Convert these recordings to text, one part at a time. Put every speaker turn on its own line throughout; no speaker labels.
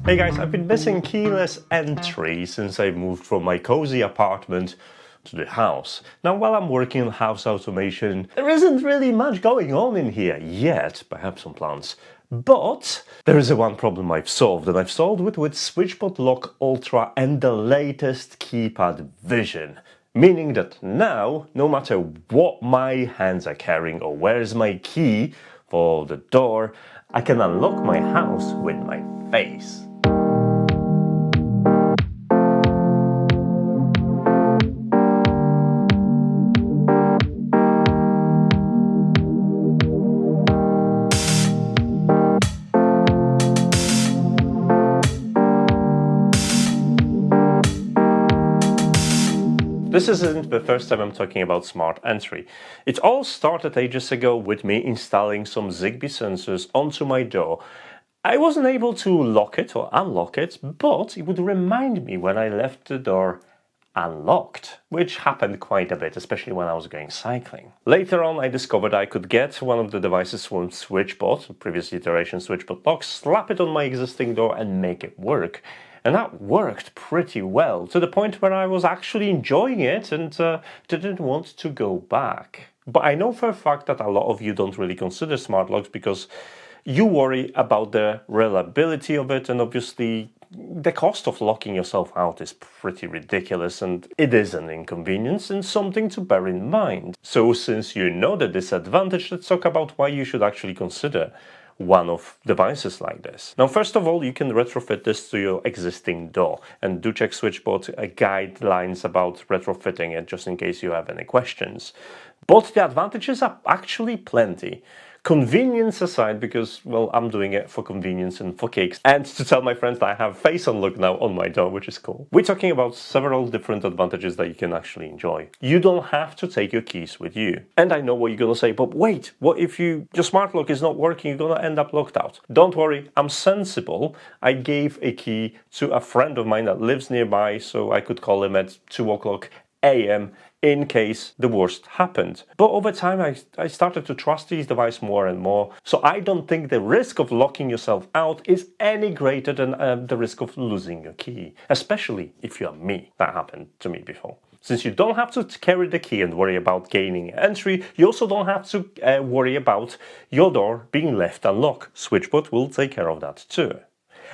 Hey guys, I've been missing keyless entry since I moved from my cozy apartment to the house. Now, while I'm working on house automation, there isn't really much going on in here yet. Perhaps some plants. But there is one problem I've solved, and I've solved it with SwitchBot Lock Ultra and the latest Keypad Vision. Meaning that now, no matter what my hands are carrying or where's my key for the door, I can unlock my house with my face. This isn't the first time I'm talking about smart entry. It all started ages ago with me installing some Zigbee sensors onto my door. I wasn't able to lock it or unlock it, but it would remind me when I left the door unlocked, which happened quite a bit, especially when I was going cycling. Later on, I discovered I could get one of the devices from SwitchBot, previous iteration SwitchBot Lock, slap it on my existing door and make it work. And that worked pretty well, to the point where I was actually enjoying it and didn't want to go back. But I know for a fact that a lot of you don't really consider smart locks because you worry about the reliability of it, and obviously the cost of locking yourself out is pretty ridiculous, and it is an inconvenience and something to bear in mind. So since you know the disadvantage, let's talk about why you should actually consider one of devices like this. Now, first of all, you can retrofit this to your existing door, and do check SwitchBot guidelines about retrofitting it just in case you have any questions. But the advantages are actually plenty. Convenience aside, because, well, I'm doing it for convenience and for kicks, and to tell my friends that I have face unlock now on my door, which is cool. We're talking about several different advantages that you can actually enjoy. You don't have to take your keys with you. And I know what you're gonna say, but wait, what if your smart lock is not working, you're gonna end up locked out? Don't worry, I'm sensible. I gave a key to a friend of mine that lives nearby, so I could call him at 2 o'clock AM in case the worst happened. But over time, I started to trust these devices more and more, so I don't think the risk of locking yourself out is any greater than the risk of losing your key, especially if you're me. That happened to me before. Since you don't have to carry the key and worry about gaining entry, you also don't have to worry about your door being left unlocked. SwitchBot will take care of that too.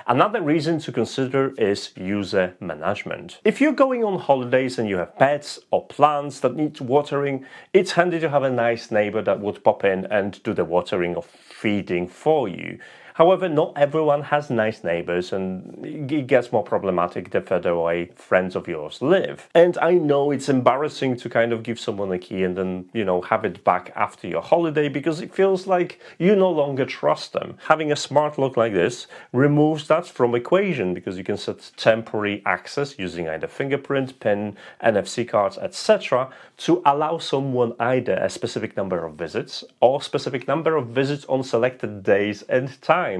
Another reason to consider is user management. If you're going on holidays and you have pets or plants that need watering, it's handy to have a nice neighbor that would pop in and do the watering or feeding for you. However, not everyone has nice neighbors, and it gets more problematic the further away friends of yours live. And I know it's embarrassing to kind of give someone a key and then, have it back after your holiday, because it feels like you no longer trust them. Having a smart lock like this removes that from equation, because you can set temporary access using either fingerprint, PIN, NFC cards, etc. to allow someone either a specific number of visits or specific number of visits on selected days and times,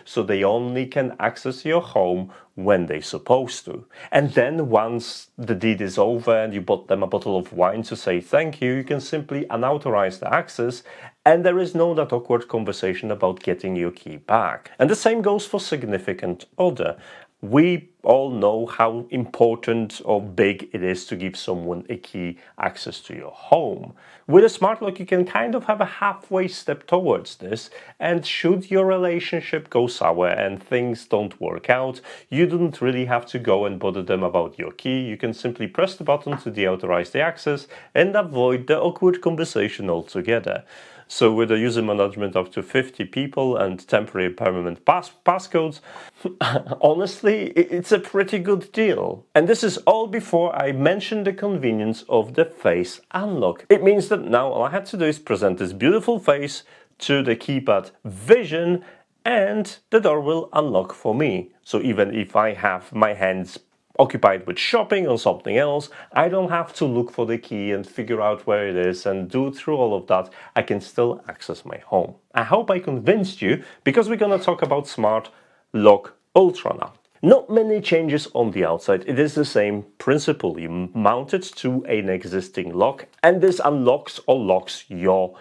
so they only can access your home when they're supposed to. And then once the deed is over and you bought them a bottle of wine to say thank you, you can simply unauthorize the access, and there is no that awkward conversation about getting your key back. And the same goes for significant other. We all know how important or big it is to give someone a key access to your home. With a smart lock, you can kind of have a halfway step towards this, and should your relationship go sour and things don't work out, you don't really have to go and bother them about your key. You can simply press the button to deauthorize the access and avoid the awkward conversation altogether. So with a user management up to 50 people and temporary permanent passcodes, honestly, it's a pretty good deal. And this is all before I mention the convenience of the face unlock. It means that now all I had to do is present this beautiful face to the Keypad Vision, and the door will unlock for me. So even if I have my hands occupied with shopping or something else, I don't have to look for the key and figure out where it is and do through all of that. I can still access my home. I hope I convinced you, because we're gonna talk about Smart Lock Ultra now. Not many changes on the outside. It is the same principle. You mount it to an existing lock, and this unlocks or locks your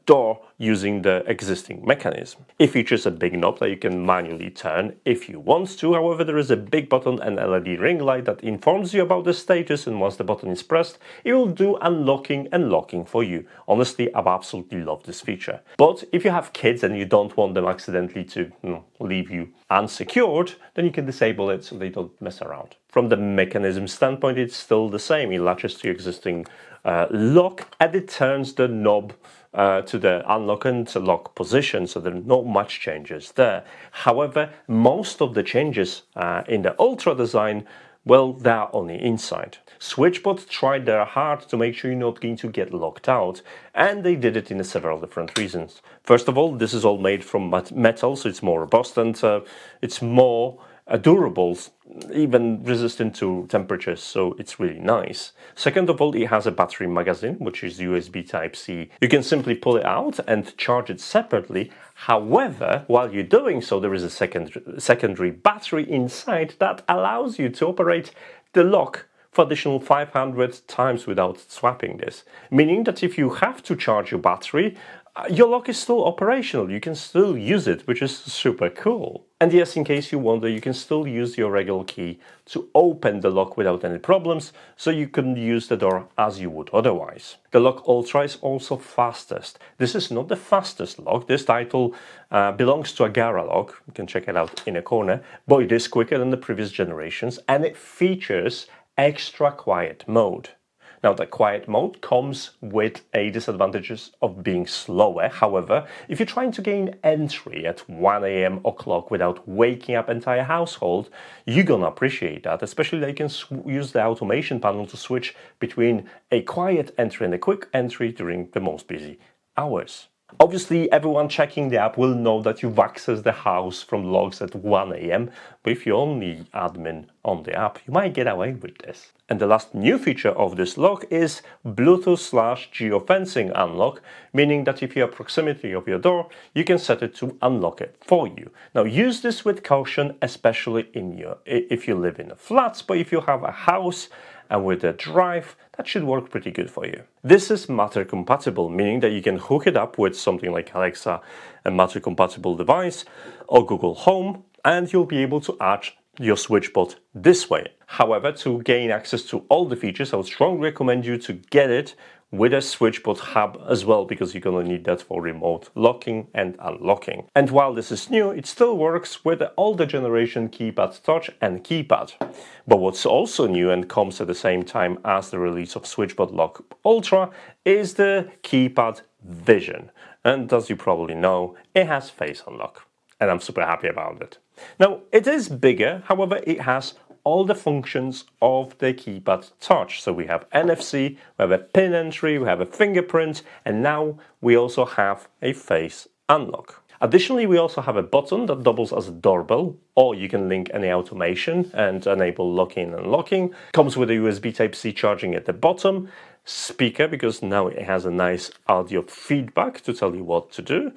door using the existing mechanism. It features a big knob that you can manually turn if you want to. However, there is a big button and LED ring light that informs you about the status, and once the button is pressed, it will do unlocking and locking for you. Honestly, I've absolutely loved this feature. But if you have kids and you don't want them accidentally to leave you unsecured, then you can disable it so they don't mess around. From the mechanism standpoint, it's still the same. It latches to your existing lock and it turns the knob to the unlock and lock position, so there are not much changes there. However, most of the changes in the Ultra design, well, they are on the inside. SwitchBot tried their hard to make sure you're not going to get locked out, and they did it in several different reasons. First of all, this is all made from metal, so it's more robust and it's more durable, even resistant to temperatures, so it's really nice. Second of all, it has a battery magazine, which is USB Type-C. You can simply pull it out and charge it separately. However, while you're doing so, there is a secondary battery inside that allows you to operate the lock for additional 500 times without swapping this. Meaning that if you have to charge your battery, your lock is still operational. You can still use it, which is super cool. And yes, in case you wonder, you can still use your regular key to open the lock without any problems, so you can use the door as you would otherwise. The Lock Ultra is also fastest. This is not the fastest lock. This title belongs to a Gara lock. You can check it out in a corner, but it is quicker than the previous generations, and it features extra quiet mode. Now, the quiet mode comes with a disadvantages of being slower. However, if you're trying to gain entry at 1 a.m. o'clock without waking up entire household, you're gonna appreciate that, especially that you can use the automation panel to switch between a quiet entry and a quick entry during the most busy hours. Obviously, everyone checking the app will know that you've accessed the house from logs at 1 a.m. But if you're only admin on the app, you might get away with this. And the last new feature of this lock is Bluetooth/geofencing unlock, meaning that if you're at proximity of your door, you can set it to unlock it for you. Now, use this with caution, especially if you live in a flat, but if you have a house and with a drive, that should work pretty good for you. This is Matter compatible, meaning that you can hook it up with something like Alexa, a Matter compatible device, or Google Home, and you'll be able to add your SwitchBot this way. However, to gain access to all the features, I would strongly recommend you to get it with a SwitchBot hub as well, because you're going to need that for remote locking and unlocking. And while this is new, it still works with the older generation Keypad Touch and Keypad. But what's also new and comes at the same time as the release of SwitchBot Lock Ultra is the Keypad Vision. And as you probably know, it has face unlock, and I'm super happy about it. Now, it is bigger, however, it has all the functions of the Keypad Touch. So we have NFC, we have a pin entry, we have a fingerprint, and now we also have a face unlock. Additionally, we also have a button that doubles as a doorbell, or you can link any automation and enable locking and unlocking. Comes with a USB Type-C charging at the bottom, speaker, because now it has a nice audio feedback to tell you what to do.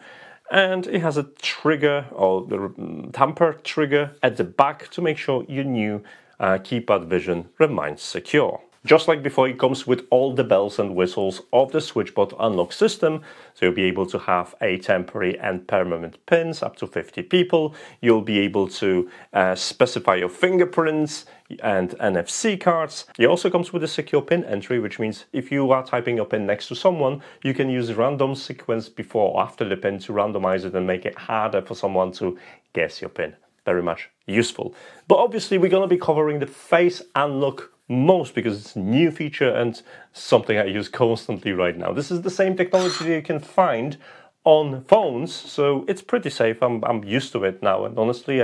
And it has a trigger, or the tamper trigger at the back to make sure your new Keypad Vision remains secure. Just like before, it comes with all the bells and whistles of the SwitchBot unlock system. So you'll be able to have a temporary and permanent pins up to 50 people. You'll be able to specify your fingerprints and NFC cards. It also comes with a secure pin entry, which means if you are typing your pin next to someone, you can use random sequence before or after the pin to randomize it and make it harder for someone to guess your pin. Very much useful. But obviously, we're going to be covering the face unlock most because it's a new feature and something I use constantly right now. This is the same technology that you can find on phones, so it's pretty safe. I'm used to it now, and honestly,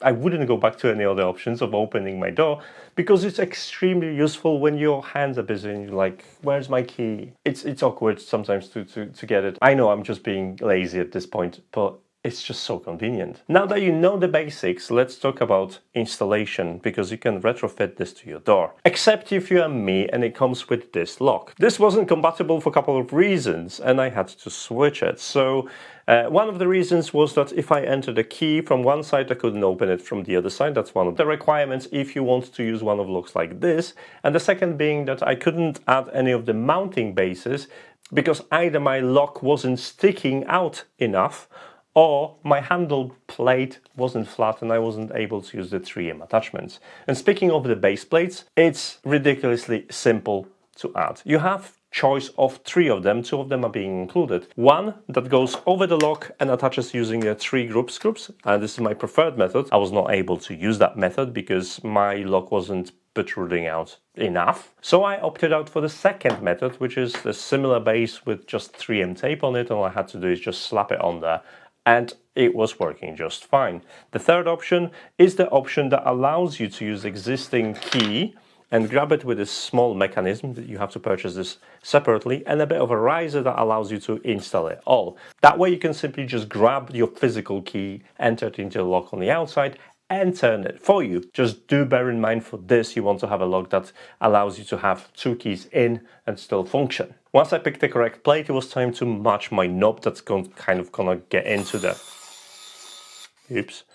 I wouldn't go back to any other options of opening my door because it's extremely useful when your hands are busy and you're like, where's my key? It's awkward sometimes to get it. I know I'm just being lazy at this point, but it's just so convenient. Now that you know the basics, let's talk about installation, because you can retrofit this to your door. Except if you are me and it comes with this lock. This wasn't compatible for a couple of reasons and I had to switch it. So one of the reasons was that if I entered a key from one side, I couldn't open it from the other side. That's one of the requirements if you want to use one of locks like this. And the second being that I couldn't add any of the mounting bases because either my lock wasn't sticking out enough or my handle plate wasn't flat and I wasn't able to use the 3M attachments. And speaking of the base plates, it's ridiculously simple to add. You have choice of 3 of them, 2 of them are being included. One that goes over the lock and attaches using the 3 group screws, and this is my preferred method. I was not able to use that method because my lock wasn't protruding out enough. So I opted out for the second method, which is the similar base with just 3M tape on it. All I had to do is just slap it on there, and it was working just fine. The third option is the option that allows you to use existing key and grab it with a small mechanism that you have to purchase this separately, and a bit of a riser that allows you to install it all. That way you can simply just grab your physical key, enter it into the lock on the outside, and turn it for you. Just do bear in mind for this, you want to have a lock that allows you to have 2 keys in and still function. Once I picked the correct plate, it was time to match my knob that's kind of gonna get into the... Oops.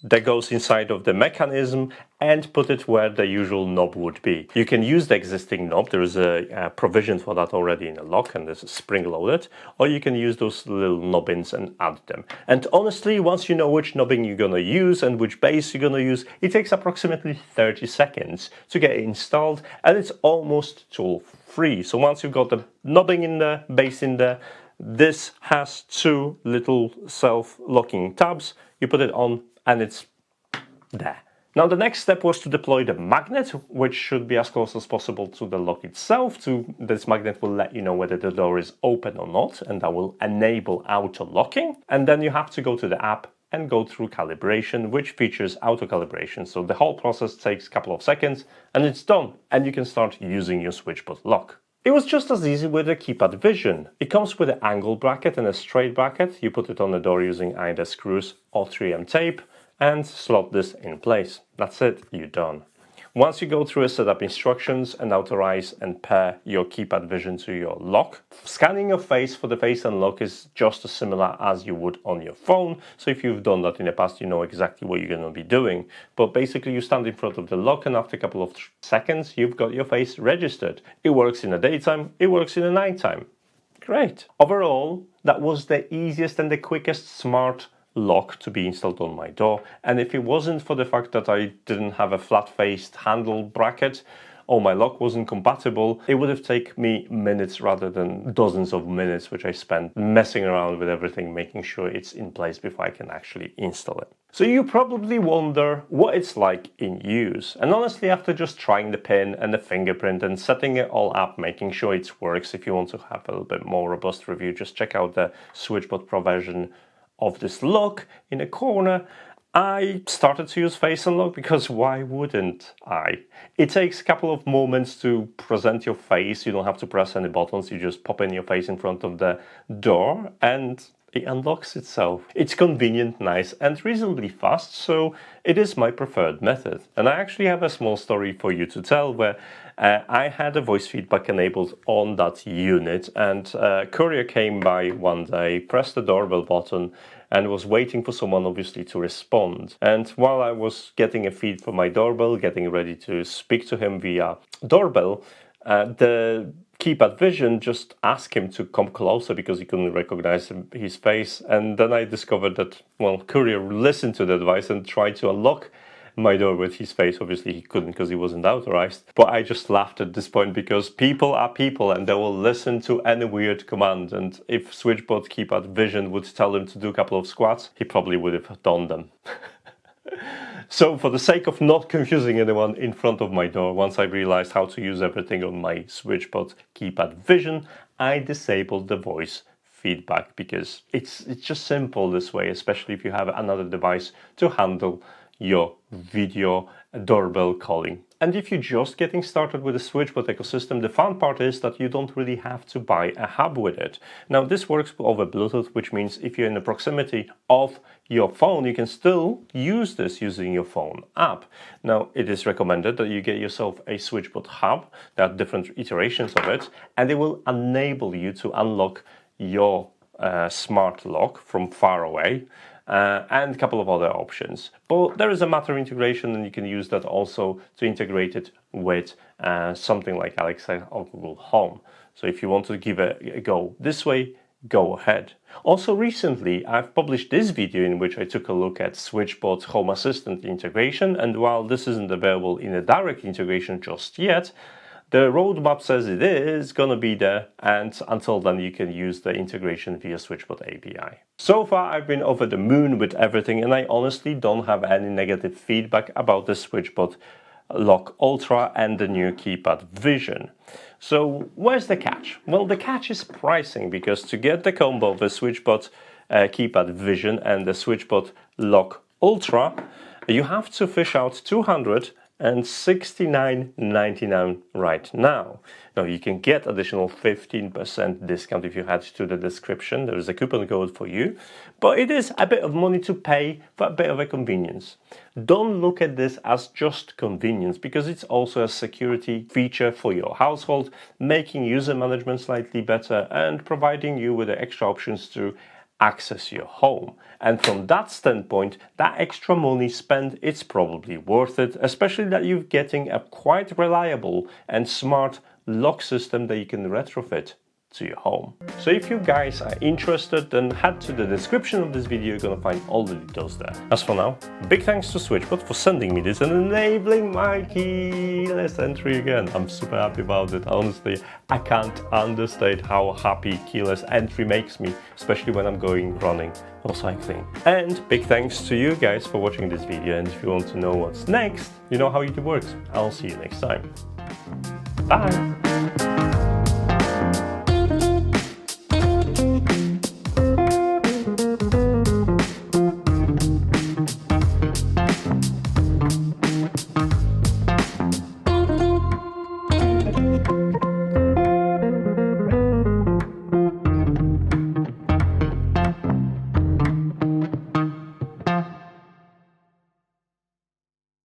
That goes inside of the mechanism and put it where the usual knob would be. You can use the existing knob, there is a provision for that already in the lock and this is spring loaded, or you can use those little knobbins and add them. And honestly, once you know which knobbing you're gonna use and which base you're gonna use, it takes approximately 30 seconds to get it installed, and it's almost tool free. So once you've got the knobbing in there, base in there, this has 2 little self-locking tabs, you put it on and it's there. Now the next step was to deploy the magnet, which should be as close as possible to the lock itself. This magnet will let you know whether the door is open or not, and that will enable auto locking. And then you have to go to the app and go through calibration, which features auto calibration. So the whole process takes a couple of seconds and it's done, and you can start using your SwitchBot lock. It was just as easy with the Keypad Vision. It comes with an angle bracket and a straight bracket. You put it on the door using either screws or 3M tape and slot this in place. That's it, you're done. Once you go through a setup instructions and authorize and pair your Keypad Vision to your lock, scanning your face for the face unlock is just as similar as you would on your phone. So if you've done that in the past, you know exactly what you're going to be doing. But basically you stand in front of the lock and after a couple of seconds, you've got your face registered. It works in the daytime, it works in the nighttime. Great. Overall, that was the easiest and the quickest smart lock to be installed on my door, and if it wasn't for the fact that I didn't have a flat-faced handle bracket or my lock wasn't compatible, it would have taken me minutes rather than dozens of minutes which I spent messing around with everything, making sure it's in place before I can actually install it. So you probably wonder what it's like in use, and honestly after just trying the pin and the fingerprint and setting it all up, making sure it works, if you want to have a little bit more robust review, just check out the SwitchBot Pro version of this lock in a corner. I started to use face unlock because why wouldn't I? It takes a couple of moments to present your face. You don't have to press any buttons. You just pop in your face in front of the door and it unlocks itself. It's convenient, nice and reasonably fast, so it is my preferred method. And I actually have a small story for you to tell where I had a voice feedback enabled on that unit, and a courier came by one day, pressed the doorbell button and was waiting for someone obviously to respond. And while I was getting a feed for my doorbell, getting ready to speak to him via doorbell, the Keypad Vision just asked him to come closer because he couldn't recognize his face. And then I discovered that, well, courier listened to the advice and tried to unlock my door with his face. Obviously he couldn't because he wasn't authorized. But I just laughed at this point because people are people and they will listen to any weird command. And if SwitchBot Keypad Vision would tell him to do a couple of squats, he probably would have done them. So for the sake of not confusing anyone in front of my door, once I realized how to use everything on my SwitchBot Keypad Vision, I disabled the voice feedback because it's just simple this way, especially if you have another device to handle your video doorbell calling. And if you're just getting started with the SwitchBot ecosystem, the fun part is that you don't really have to buy a hub with it. Now this works over Bluetooth, which means if you're in the proximity of your phone, you can still use this using your phone app. Now it is recommended that you get yourself a SwitchBot hub. There are different iterations of it, and it will enable you to unlock your smart lock from far away. And a couple of other options. But there is a Matter integration, and you can use that also to integrate it with something like Alexa or Google Home. So if you want to give it a go this way, go ahead. Also recently I've published this video in which I took a look at SwitchBot Home Assistant integration, and while this isn't available in a direct integration just yet, the roadmap says it is gonna be there, and until then you can use the integration via SwitchBot API. So far I've been over the moon with everything, and I honestly don't have any negative feedback about the SwitchBot Lock Ultra and the new Keypad Vision. So where's the catch? Well, the catch is pricing, because to get the combo of the SwitchBot Keypad Vision and the SwitchBot Lock Ultra, you have to fish out $269.99 right now. Now you can get additional 15% discount if you head to the description. There is a coupon code for you, but it is a bit of money to pay for a bit of a convenience. Don't look at this as just convenience, because it's also a security feature for your household, making user management slightly better and providing you with the extra options to access your home. And from that standpoint, that extra money spent, it's probably worth it, especially that you're getting a quite reliable and smart lock system that you can retrofit to your home. So if you guys are interested, then head to the description of this video. You're gonna find all the details there. As for now, big thanks to SwitchBot for sending me this and enabling my keyless entry again. I'm super happy about it. Honestly, I can't understate how happy keyless entry makes me, especially when I'm going running or cycling. And big thanks to you guys for watching this video, and if you want to know what's next, you know how it works. I'll see you next time. Bye!